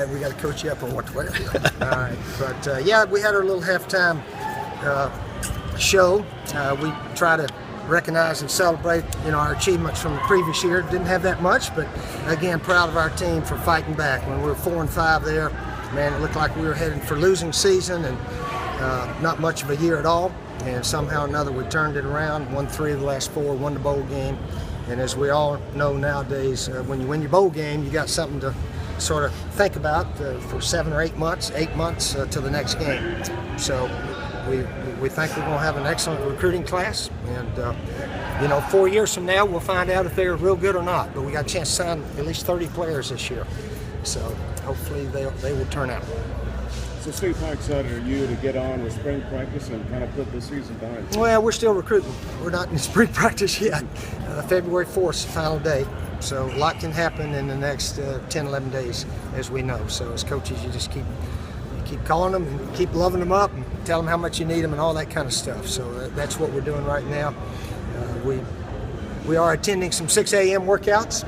We got to coach you up on what to wear. All right. But, yeah, we had our little halftime show. We try to recognize and celebrate, our achievements from the previous year. Didn't have that much, but, again, proud of our team for fighting back. When we were 4-5 there, man, it looked like we were heading for losing season and not much of a year at all. And somehow or another we turned it around, won 3 of the last 4, won the bowl game. And as we all know nowadays, when you win your bowl game, you got something to sort of think about for 7 or 8 months, 8 months to the next game. So we think we're going to have an excellent recruiting class. And, 4 years from now, we'll find out if they're real good or not. But we got a chance to sign at least 30 players this year. So hopefully they will turn out. So, Steve, how excited are you to get on with spring practice and kind of put the season behind you? Well, we're still recruiting. We're not in spring practice yet. February 4th is the final day. So a lot can happen in the next 10, 11 days, as we know. So as coaches, you just keep calling them and keep loving them up and tell them how much you need them and all that kind of stuff. So that's what we're doing right now. We are attending some 6 a.m. workouts.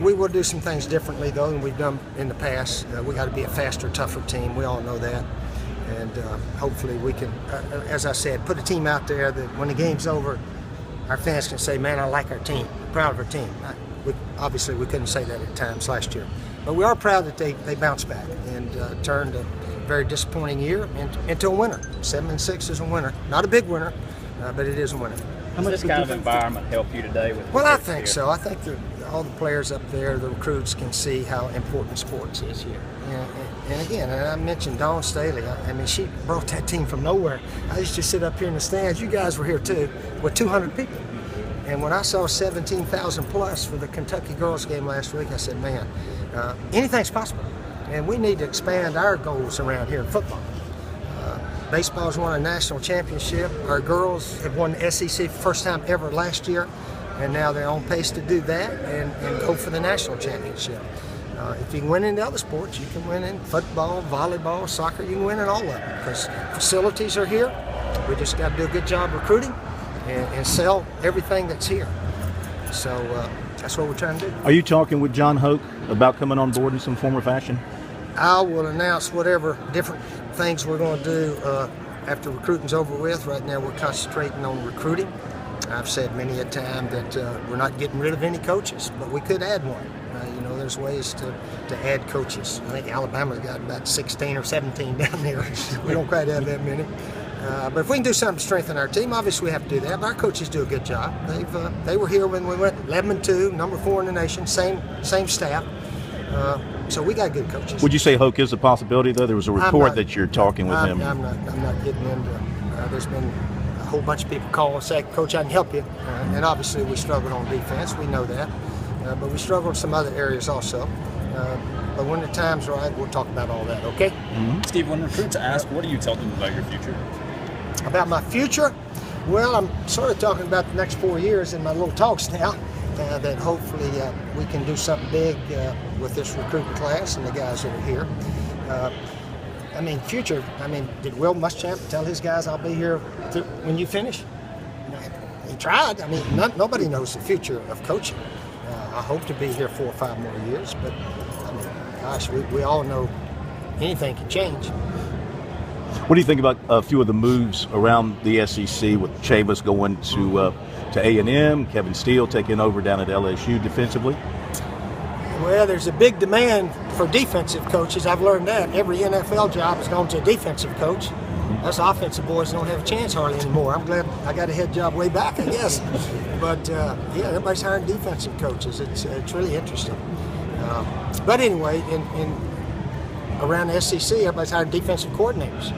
We will do some things differently, though, than we've done in the past. We got to be a faster, tougher team. We all know that. And hopefully we can, as I said, put a team out there that when the game's over, our fans can say, man, I like our team. I'm proud of our team. Obviously, we couldn't say that at times last year. But we are proud that they bounced back and turned a very disappointing year into a winner. 7-6 is a winner. Not a big winner, but it is a winner. Does this kind of environment help you today? Well, I think so. I think that all the players up there, the recruits, can see how important sports is here. And again, I mentioned Dawn Staley. I mean, she brought that team from nowhere. I used to sit up here in the stands. You guys were here too, with 200 people. And when I saw 17,000 plus for the Kentucky girls game last week, I said, man, anything's possible. And we need to expand our goals around here in football. Baseball's won a national championship. Our girls have won the SEC first time ever last year, and now they're on pace to do that and go for the national championship. If you can win in the other sports, you can win in football, volleyball, soccer. You can win in all of them because facilities are here. We just got to do a good job recruiting and sell everything that's here. So that's what we're trying to do. Are you talking with John Hoke about coming on board in some form or fashion? I will announce whatever different things we're going to do after recruiting's over with. Right now we're concentrating on recruiting. I've said many a time that we're not getting rid of any coaches, but we could add one. There's ways to add coaches. I think Alabama's got about 16 or 17 down there. We don't quite have that many. But if we can do something to strengthen our team, obviously we have to do that. But our coaches do a good job. They were here when we went 11-2, number 4 in the nation, same staff. So we got good coaches. Would you say Hoke is a possibility, though? There was a report that you're talking with him. I'm not getting into. There's been a whole bunch of people call and say, Coach, I can help you. And obviously we struggled on defense. We know that. But we struggle in some other areas also. But when the time's right, we'll talk about all that, okay? Mm-hmm. Steve, when recruits ask, what do you tell them about your future? About my future? Well, I'm sort of talking about the next 4 years in my little talks now, that hopefully we can do something big with this recruiting class and the guys that are here. Future, did Will Muschamp tell his guys I'll be here when you finish? He tried. Nobody knows the future of coaching. I hope to be here 4 or 5 more years, but we all know anything can change. What do you think about a few of the moves around the SEC with Chavis going to A&M, Kevin Steele taking over down at LSU defensively? Well, there's a big demand for defensive coaches. I've learned that. Every NFL job has gone to a defensive coach. Us offensive boys don't have a chance hardly anymore. I'm glad I got a head job way back, I guess. But, everybody's hiring defensive coaches. It's really interesting. But anyway, around the SEC, everybody's hiring defensive coordinators.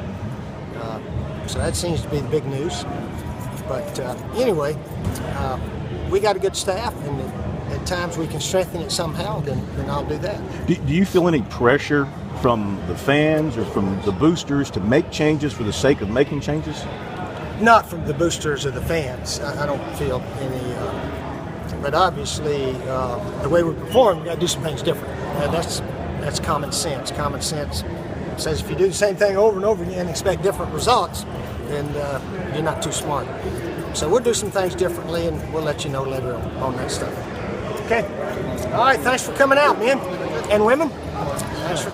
So that seems to be the big news. But anyway, we got a good staff, and at times we can strengthen it somehow, then I'll do that. Do you feel any pressure from the fans or from the boosters to make changes for the sake of making changes? Not from the boosters or the fans. I don't feel any. But obviously, the way we perform, we got to do some things different. That's common sense. Common sense says if you do the same thing over and over again and expect different results, then you're not too smart. So we'll do some things differently, and we'll let you know later on that stuff. Okay. All right. Thanks for coming out, men and women. Thanks for